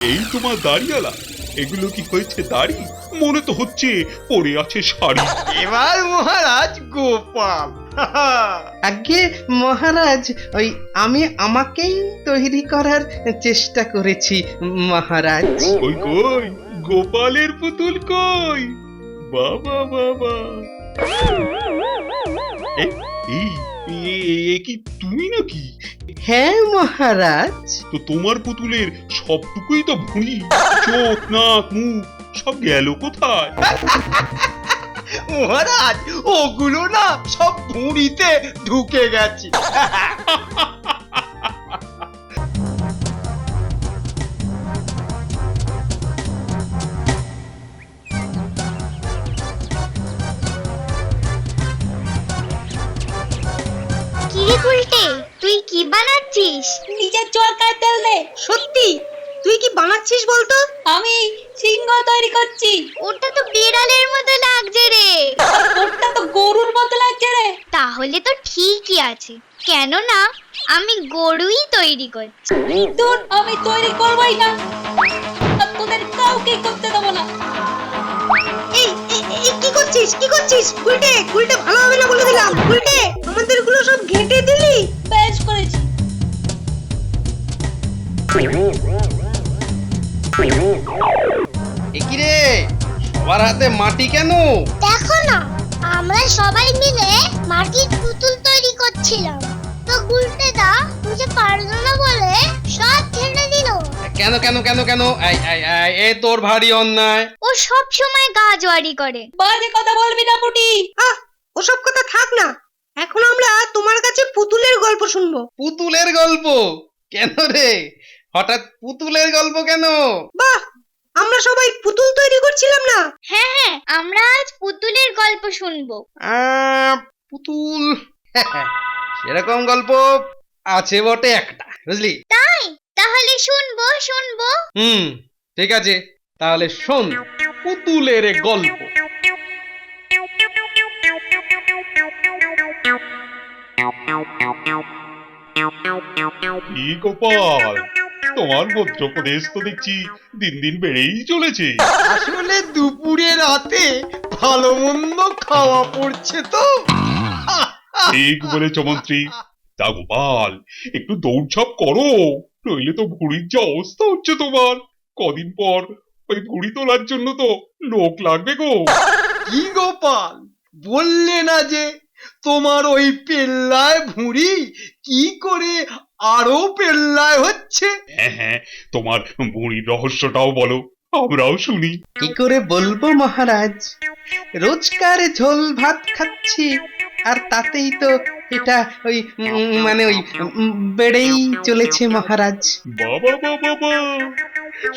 এই তোমার দাড়িওয়ালা, এগুলো কি হয়েছে দাড়ি? মনে তো হচ্ছে পরে আছে শাড়ি। এবার মহারাজ গোপাল। আগে মহারাজ, ওই আমি আমাকেই তৈরি করার চেষ্টা করেছি মহারাজ। কই কই গোপালের পুতুল কই? বাবা বাবা, এ কি তুমি নাকি? হ্যাঁ মহারাজ। তো তোমার পুতুলের সবটুকুই তো ভুঁড়ি, চোখ নাক মুখ সব গেল কোথায়? মহারাজ ওগুলো না সব ভুঁড়িতে ঢুকে গেছে। কিরে গুলটে, তুই কি বানাচ্ছিস? নিজের চরকায় তেল দে। সত্যি তুই কি বানাচ্ছিস বলতো? আমি সিংহ তৈরি করছি। ওটা তো বিড়ালের মতো লাগছে রে। ওটা তো গরুর মতো লাগছে রে। তাহলে তো ঠিকই আছে, কেন না আমি গরুই তৈরি করছি। তোর আমি তৈরি করবই না, আর তোদের কাউকে করতে দেবো না। এই কি করছিস? কি করছিস? উল্টে উল্টে ভালো হবে না বলে দিলাম। উল্টে আমাদের গুলো সব ঘেঁটে দিলি। বেশ করেছি। একি রে, সবার হাতে মাটি কেন? দেখো না, আমরা সবাই মিলে মাটির পুতুল তৈরি করছিলাম, তো গুলটেদা বুঝে পারলো না বলে সব ছেড়ে দিল। কেন কেন কেন কেন? এ তোর ভারী অন্যায়। ও সব সময় গা জোয়ারি করে। বাজে কথা বলবি না পুটি। ওসব কথা থাক না, এখন আমরা তোমার কাছে পুতুলের গল্প শুনবো। পুতুলের গল্প? কেন রে, হঠাৎ পুতুলের গল্প কেন? বাহ, আমরা সবাই পুতুল তৈরি করছিলাম না? হ্যাঁ হ্যাঁ, আমরা আজ পুতুলের গল্প শুনবো। পুতুল সেরকম গল্প আছে বটে একটা, বুঝলি? তাই তাহলে শুনবো শুনবো। ঠিক আছে, তাহলে শোন পুতুলের গল্প। কি গোপাল, তোমার মধ্যপ্রদেশ তো দেখছি দিন দিন বেড়েই চলেছে। আসলে দুপুরে রাতে ভালো মন্দ খাওয়া পড়ছে তো। ঠিক বলেছ মন্ত্রী। তা গোপাল, একটু দৌড়ঝাঁপ করো, নইলে তো ভুঁড়ির যা অবস্থা হচ্ছে তোমার। কদিন পর ওই ভুঁড়ি তোলার জন্য তো লোক লাগবে গো। কি গোপাল, বললে না যে তোমার ওই পেল্লায় ভুঁড়ি কি করে আরো পেল্লায় হচ্ছে? হ্যাঁ হ্যাঁ, তোমার ভুঁড়ির রহস্যটাও বলো, আমরাও শুনি। কি করে বলবো মহারাজ, রোজকার ঝোল ভাত খাচ্ছি, আর তাতেই তো এটা ওই মানে ওই বেড়েই চলেছে মহারাজ। বাবা বাবা বাবা,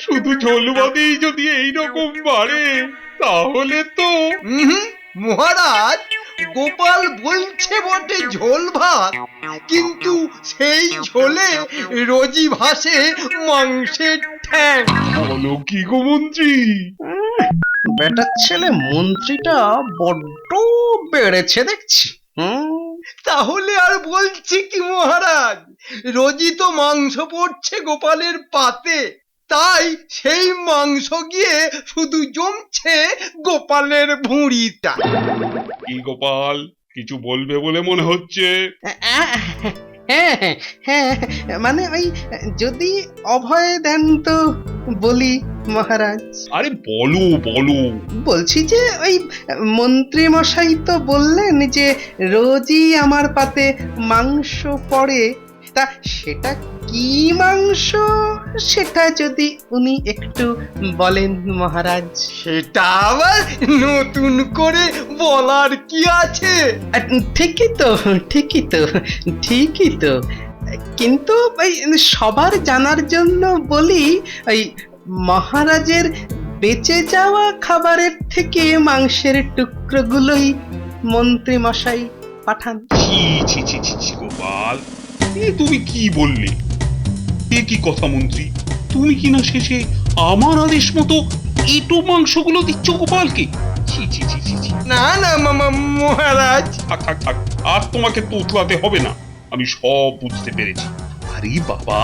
শুধু ঝোল বাদেই যদি এইরকম বাড়ে তাহলে তো। মহারাজ, গোপাল বলছে বটে ঝোল ভাত, কিন্তু সেই ঝোলে রোজি ভাসে মাংসের ঠ্যাং। বলো কি গো মন্ত্রী? বেটার ছেলে মন্ত্রীটা বড্ড বেড়েছে দেখছি। তাহলে আর বলছি কি মহারাজ, রোজই তো মাংস পড়ছে গোপালের পাতে, তাই সেই মাংস গিয়ে শুধু জমছে গোপালের ভুঁড়িটা। কি গোপাল, কিছু বলবে বলে মনে হচ্ছে। হ্যাঁ হ্যাঁ, মানে ওই যদি অভয় দেন তো বলি মহারাজ। আরে বলো বলো। বলছি যে ওই মন্ত্রী মশাই তো বললেন যে রোজই আমার পাতে মাংস পড়ে, তা সেটা কি মাংস সেটা যদি উনি একটু বলেন মহারাজ। সেটা আবার নতুন করে বলার কি আছে? ঠিকই তো ঠিকই তো ঠিকই তো, কিন্তু ওই সবার জানার জন্য বলি, ওই মহারাজের বেঁচে যাওয়া খাবারের থেকে মাংসের টুকরোগুলোই মন্ত্রী মশাই পাঠান। ছি ছি ছি ছি ছি গোপাল, এ তুমি কি বললে? এ কি কথা মন্ত্রী? তুমি কি না শেষে আমার আদেশ মতো এটো মাংসগুলো দিচ্ছ গোপালকে? ছি ছি ছি ছি ছি। না না মহারাজ, থাক থাক থাক, আর তোমাকে তোতলাতে হবে না, আমি সব বুঝতে পেরেছি। আজ আরে বাবা,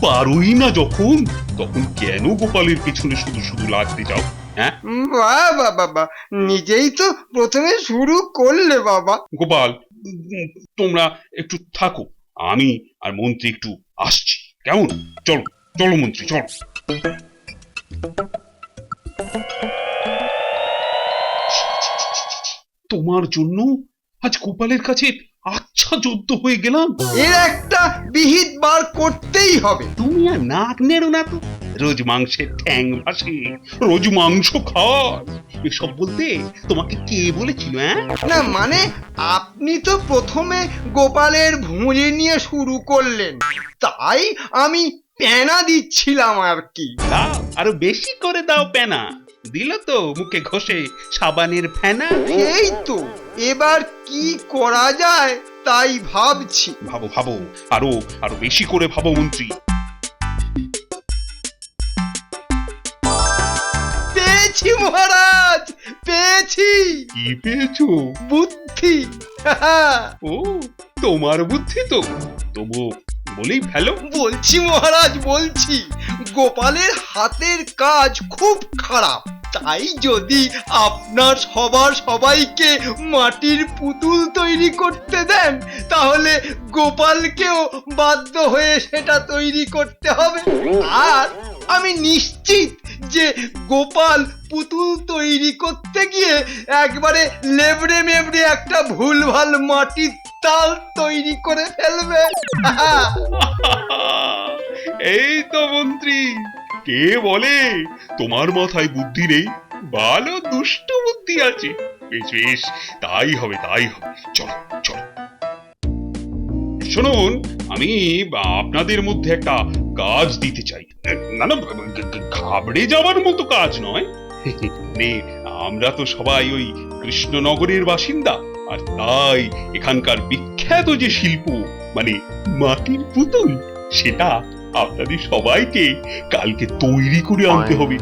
পারোই না যখন, তখন কেন গোপালের পেছনে শুধু শুধু লাগতে যাও? হ্যাঁ বাহ বাহ বাবা, নিজেই তো প্রথমে শুরু করলে বাবা। গোপাল, তোমরা একটু থাকো, আমি আর মন্ত্রী একটু আসছি, কেমন? চলো চলো মন্ত্রী, চলো। তোমার জন্য আজ গোপালের কাছে আচ্ছা যোদ্ধ হয়ে গেলাম। এর একটা বিহিত বার করতেই হবে। তুমি আর নাক নেড়ো না তো, রোজ মাংসের ঠ্যাং ভাসে, রোজ মাংস খায়, এসব বলতে তোমাকে কে বলেছিল? হ্যাঁ না মানে, আপনি তো প্রথমে গোপালের ভুঁড়ি নিয়ে শুরু করলেন, তাই আমি পেনা দিচ্ছিলাম আর কি। দাও, আরো বেশি করে দাও পেনা। দিল তো মুখে ঘষে সাবানের ফেনা। এই তো, এবার কি করা যায় তাই ভাবছি। ভাবো ভাবো, আরো আরো বেশি করে ভাবো মন্ত্রী। পেয়েছি মহারাজ, পেয়েছি। কি পেয়েছো? বুদ্ধি। ও, তোমার বুদ্ধি তো, তবু বলেই ফেলো। বলছি মহারাজ, বলছি, গোপালের হাতের কাজ খুব খারাপ, তাই যদি আপনার সবাইকে মাটির পুতুল তৈরি করতে দেন, তাহলে গোপালকেও বাধ্য হয়ে সেটা তৈরি করতে হবে। আর আমি নিশ্চিত যে গোপাল পুতুল তৈরি করতে গিয়ে একবারে লেবড়ে মেবড়ে একটা ভুলভাল মাটির তাল তৈরি করে ফেলবে। এই তো মন্ত্রী, কে বলে তোমার মাথায় বুদ্ধি নেই? ভালো দুষ্ট বুদ্ধি আছে। বেশ বেশ, তাই হবে তাই হবে, চলো চলো। শুনুন, আমি আপনাদের মধ্যে একটা কাজ দিতে চাই। না না, ঘাবড়ে যাওয়ার মতো কাজ নয়। মানে, আমরা তো সবাই ওই কৃষ্ণনগরের বাসিন্দা, আর তাই এখানকার বিখ্যাত যে শিল্প, মানে মাটির পুতুল, সেটা আপনাদের সবাইকে কালকে তৈরি করে আনতে হবে।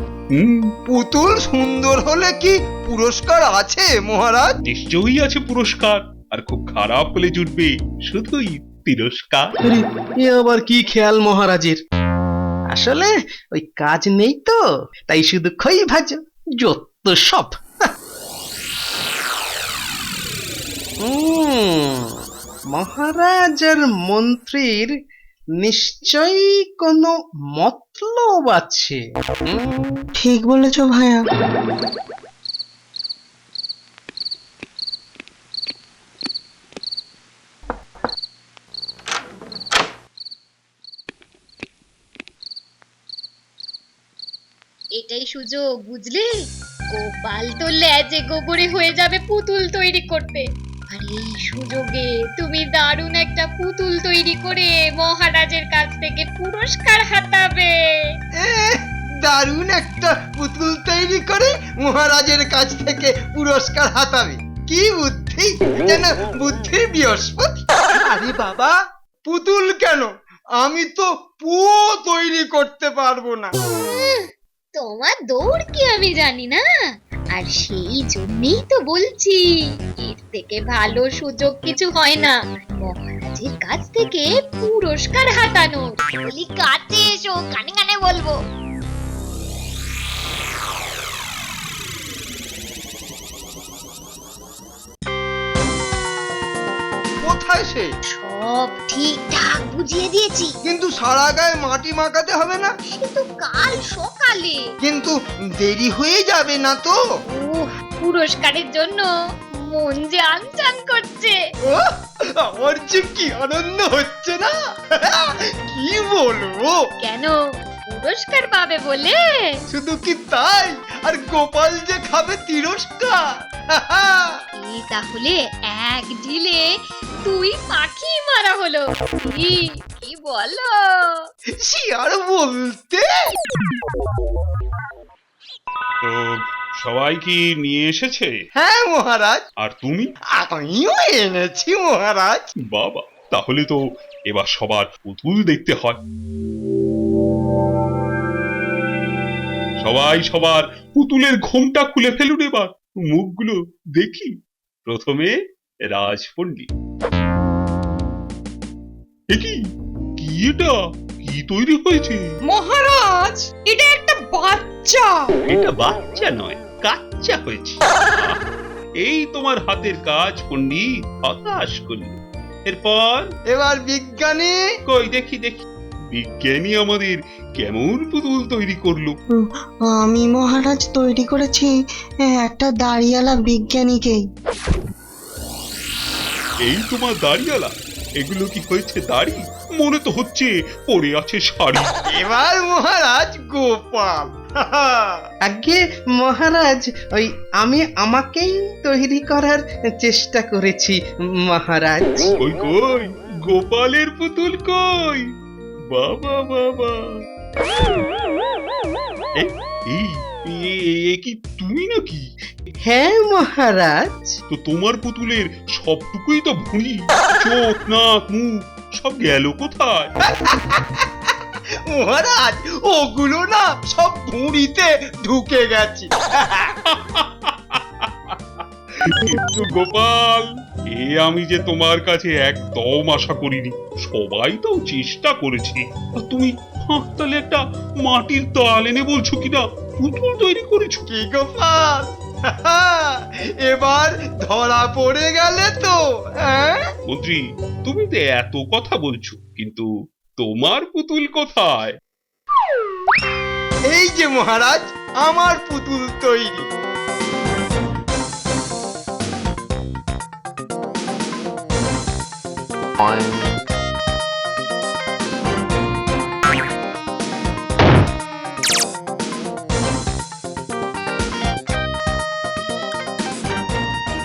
পুতুল সুন্দর হলে কি পুরস্কার আছে মহারাজ? নিশ্চয়ই আছে পুরস্কার, আর খুব খারাপ হলে জুটবে শুধুই তিরস্কার। আরে, এ আবার কি খেয়াল মহারাজের? আসলে ওই কাজ নেই তো, তাই শুধু খই ভাজো, যত সব। মহারাজ আর মন্ত্রীর নিশ্চয়ই কোনো মতলব আছে। ঠিক বলেছো ভাইয়া। এটাই সুযোগ, বুঝলে? গোপাল তো লেজে গোবরে হয়ে যাবে পুতুল তৈরি করতে, আর এই সুযোগে তুমি দারুণ একটা পুতুল তৈরি করে মহারাজের কাছ থেকে পুরস্কার হাতাবে। দারুণ একটা পুতুল তৈরি করে মহারাজের কাছ থেকে পুরস্কার হাতাবে। কি বুদ্ধি, যেন বুদ্ধির বৃহস্পতি। আরে বাবা, পুতুল কেন, আমি তো পুয়ো তৈরি করতে পারবো না। তোমার দৌড় কি আমি জানি না, আর সেই জন্যই তো বলছি, এর থেকে ভালো সুযোগ কিছু হয় না মহারাজের কাছ থেকে পুরস্কার হাতানোর। বলি কাছে এসো, কানে কানে বলবো। কোথায় সে? সব ঠিকঠাক বুঝিয়ে দিয়েছি, কিন্তু সারা গায়ে মাটি মাখাতে হবে না? কিন্তু কাল সকালে। কিন্তু দেরি হয়ে যাবে না তো? পুরস্কারের জন্য মন যে আনচান করছে। ও, আমার যে কি আনন্দ হচ্ছে না, কি বলবো। কেন, পুরস্কার পাবে বলে? শুধু কি তাই, আর গোপাল যে খাবে তিরস্কার। এই তাহলে এক ঢিলে তুই পাখি মারা হলো, কি কি বলো? সে আর বলতে। তো সবাই কি নিয়ে এসেছে? হ্যাঁ মহারাজ, আর তুমি? আমিও এনেছি মহারাজ। বাবা, তাহলে তো এবার সবার পুতুল দেখতে হয়। সবাই সবার পুতুলের ঘোমটা খুলে ফেলুন, এবার মুখগুলো দেখি। প্রথমে রাজপণ্ডিত। এ কি, কি এটা? কি তৈরি হয়েছে? মহারাজ এটা একটা বাচ্চা। এটা বাচ্চা নয়, কাচ্চা হয়েছে। আহ, এই তোমার হাতের কাজ পণ্ডিত, হতাশ করল। এরপর এবার বিজ্ঞানী। কই দেখি দেখি, বিজ্ঞানী আমাদের কেমন পুতুল তৈরি করলো? আমি মহারাজ তৈরি করেছি একটা দাড়িওয়ালা বিজ্ঞানীকে। এই তোমার দাড়িওয়ালা? এগুলো কি হয়েছে দাড়ি? মনে তো হচ্ছে পড়ে আছে শাড়ি। এবার মহারাজ গোপাল। আগে মহারাজ, ওই আমি আমাকেই তৈরি করার চেষ্টা করেছি মহারাজ। কই কই, গোপালের পুতুল কই? বাবা বাবা, এ কি তুমি নাকি? হ্যাঁ মহারাজ। তো তোমার পুতুলের সবটুকুই তো ভুঁড়ি, চোখ নাক মুখ সব গেল কোথায়? মহারাজ ওগুলো না সব ভুঁড়িতে ঢুকে গেছে। কিন্তু গোপাল, এ আমি যে তোমার কাছে একদম আশা করিনি। সবাই তো চেষ্টা করেছে, আর তুমি তাহলে একটা মাটির তাল এনে বলছো কিনা পুতুল তৈরি করেছো? কি গোপাল, এবার ধরা পড়ে গেলে তো? হ্যাঁ? মন্ত্রী, তুমি তো এত কথা বলছো, কিন্তু তোমার পুতুল কোথায়? এই যে মহারাজ, আমার পুতুল তৈরি।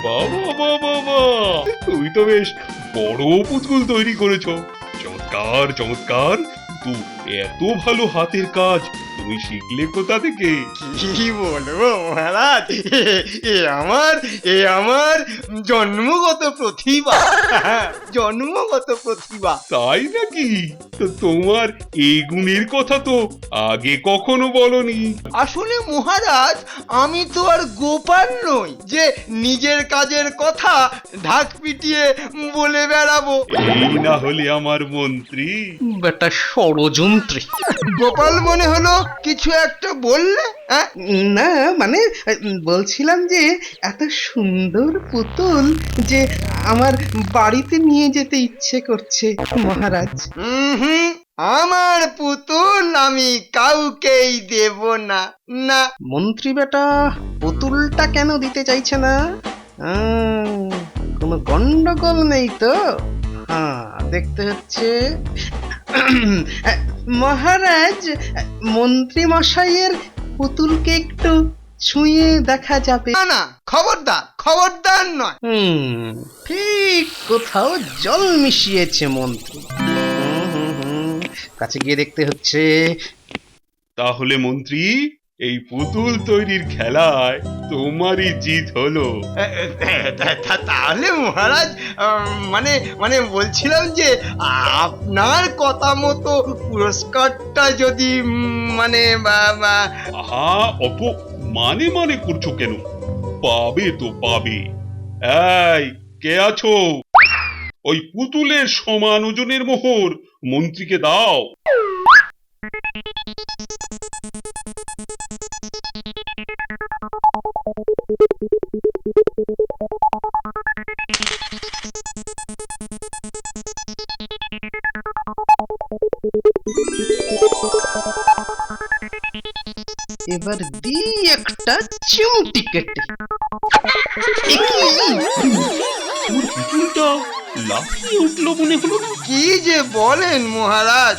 বাবা বাবা বাবা, তুমি তো বেশ বড় পুতুল তৈরি করেছো। চমৎকার চমৎকার, কিন্তু এত ভালো হাতের কাজ তুমি শিখলে কোথা থেকে? কি বলবো মহারাজ, এ আমার জন্মগত প্রতিভা। জন্মগত প্রতিভা। তাই নাকি? তো তোমার এই গুণের কথা তো আগে কখনো বলনি। আসলে মহারাজ, আমি তো আর গোপাল নই যে নিজের কাজের কথা ঢাক পিটিয়ে বলে বেড়াবো। এই না হলে আমার মন্ত্রী। বেটা ষড়যন্ত্রী। গোপাল মনে হলো কিছু একটা বললে? হ্যাঁ? না মানে বলছিলাম যে এত সুন্দর পুতুল যে আমার বাড়িতে নিয়ে যেতে ইচ্ছে করছে মহারাজ। হুম, আমার পুতুল আমি কাউকেই দেব না। না। মন্ত্রী বেটা পুতুলটা কেন দিতে চাইছে না? কোনো গন্ডগোল নেই তো? হ্যাঁ, দেখতে হচ্ছে। মহারাজ, মন্ত্রী মশাইয়ের পুতুলকে একটু ছুঁয়ে দেখা যাবে? না না, খবরদার খবরদার নয়। ঠিক কোথাও জল মিশিয়েছে মন্ত্রী। কাছে গিয়ে দেখতে হচ্ছে। তাহলে মন্ত্রী, এই পুতুল তৈরির খেলায় তোমারই জিত হলো। তাহলে মহারাজ, মানে মানে বলছিলাম যে আপনার কথা মতো পুরস্কারটা যদি মানে আহা, অত মানে মানে করছো কেন? পাবে তো পাবে। এই, কে আছো? ওই পুতুলের সমান ওজনের মোহর মন্ত্রীকে দাও। এবার দিই একটা চিমটি কেটে। পুতুলটা লাফিয়ে উঠলো মনে হলো না? কি যে বলেন মহারাজ,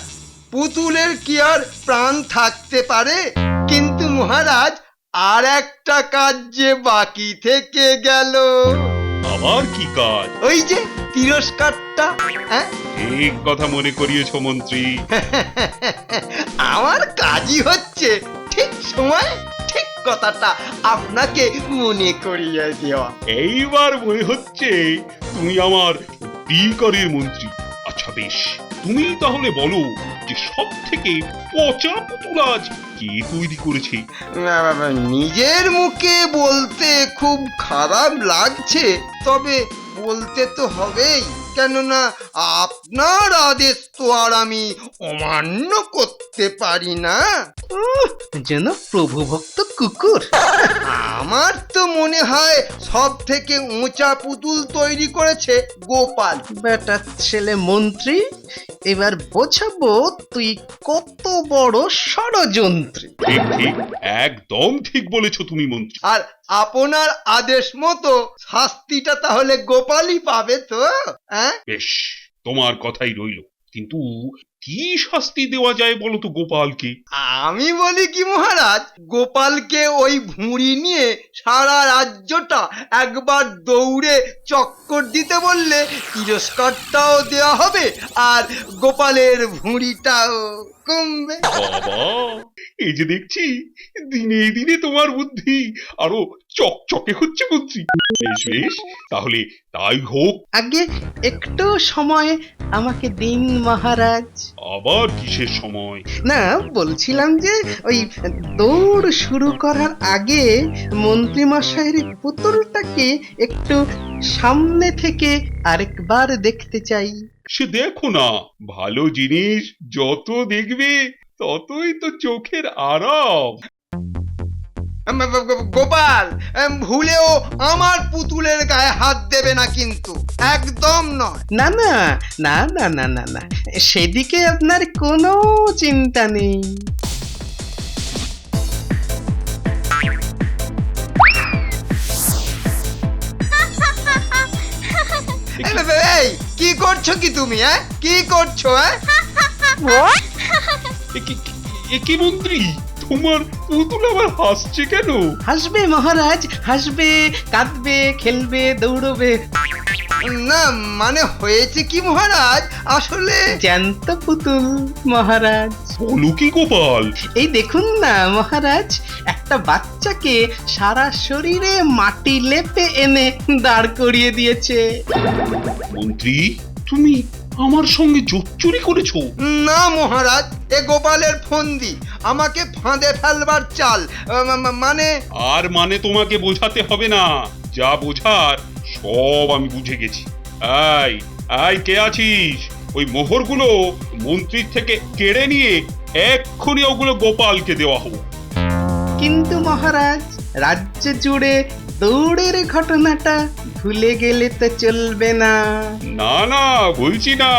পুতুলের কি আর প্রাণ থাকতে পারে? কিন্তু মহারাজ, আর একটা কাজ যে বাকি থেকে গেল। আবার কি কাজ? ওই যে তিরস্কারটা। হ্যাঁ, ঠিক কথা মনে করিয়েছ মন্ত্রী। আমার কাজই হচ্ছে ঠিক সময় ঠিক কথাটা আপনাকে মনে করিয়ে দেওয়া। এইবার মনে হচ্ছে তুমি আমার বিকারের মন্ত্রী। আচ্ছা বেশ, তুমি তাহলে বলো যে সব থেকে পচা পুতুল আজ কে তৈরি করেছে? নিজের মুখে বলতে খুব খারাপ লাগছে, তবে বলতে তো হবেই। কেননা আপনার আদেশ তো আর আমি অমান্য করতে পারি না। যেন প্রভু ভক্ত কুকুর। আমার তো মনে হয় সব থেকে উঁচা পুতুল তৈরি করেছে গোপাল। বেটা ছেলে মন্ত্রী, এবার বোঝাবো তুই কত বড় ষড়যন্ত্রী। ঠিক ঠিক, একদম ঠিক বলেছো তুমি মন্ত্রী। আর আপনার আদেশ মতো শাস্তিটা তাহলে গোপালই পাবে তো? হ্যাঁ, বেশ, তোমার কথাই রইল, কিন্তু কি শাস্তি দেওয়া যায় বলো তো গোপালকে? আমি বলি কি মহারাজ, গোপালকে ওই ভুঁড়ি নিয়ে সারা রাজ্যটা একবার দৌড়ে চক্কর দিতে বললে তিরস্কারটাও দেওয়া হবে আর গোপালের ভুঁড়িটাও কমবে। বাবা, এই যে দেখছি দিনে দিনে তোমার বুদ্ধি আরো চকচকে হচ্ছে মন্ত্রী। বেশ বেশ, তাহলে তাই হোক। আগে একটু সময় আমাকে দিন মহারাজ। আবার কিসের সময়? না, বলছিলাম যে ওই দৌড় শুরু করার আগে মন্ত্রী মশাইয়ের পুতুলটাকে একটু সামনে থেকে আরেকবার দেখতে চাই। সে দেখো না, ভালো জিনিস যত দেখবে ততই তো চোখের আরাম। গোপাল, ভুলেও আমার পুতুলের গায়ে হাত দেবে না কিন্তু, একদম নয়। না না না না না না না, সেদিকে আপনার কোনো চিন্তা নেই। এই কি করছো কি তুমি? কি করছো? এ কি মন্ত্রী, তোমার পুতুল আবার হাসছে কেন? হাসবে মহারাজ, হাসবে, কাঁদবে, খেলবে, দৌড়বে। না মানে হয়েছে কি মহারাজ, আসলে জ্যান্ত পুতুল মহারাজ। বলো কি গোপাল? এই দেখুন না মহারাজ, একটা বাচ্চাকে সারা শরীরে মাটি লেপে এনে দাঁড় করিয়ে দিয়েছে। মন্ত্রী, তুমি আমার সঙ্গে জোচ্চুরি করেছো? না মহারাজ, এ গোপালের ফন্দি, আমাকে ফাঁদে ফেলবার চাল। মানে আর মানে তোমাকে বোঝাতে হবে না, যা বোঝার সব আমি বুঝে গেছি। এই এই, কে আছিস? ওই মোহরগুলো মন্ত্রীর থেকে কেড়ে নিয়ে এক্ষুনি ওগুলো গোপালকে দেওয়া হোক। কিন্তু মহারাজ, রাজ্য জুড়ে দৌড়ের ঘটনাটা ভুলে গেলে তো চলবে না। না না, ভুলছি না,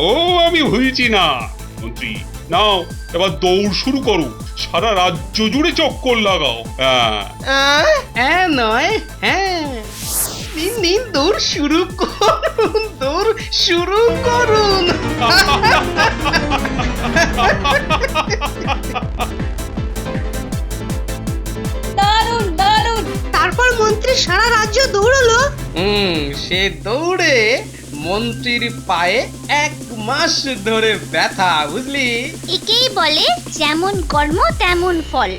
ও আমি ভুলছি না। মন্ত্রী, নাও এবার দৌড় শুরু করো, সারা রাজ্য জুড়ে চক্কর লাগাও। হ্যাঁ হ্যাঁ নয়, হ্যাঁ, দিন দিন দৌড় শুরু করুন, দৌড় শুরু করুন। দারুণ দারুণ। তারপর মন্ত্রী সারা রাজ্য দৌড়লো। সে দৌড়ে মন্ত্রীর পায়ে 1 মাস ধরে ব্যথা, বুঝলি? একেই বলে যেমন কর্ম তেমন ফল।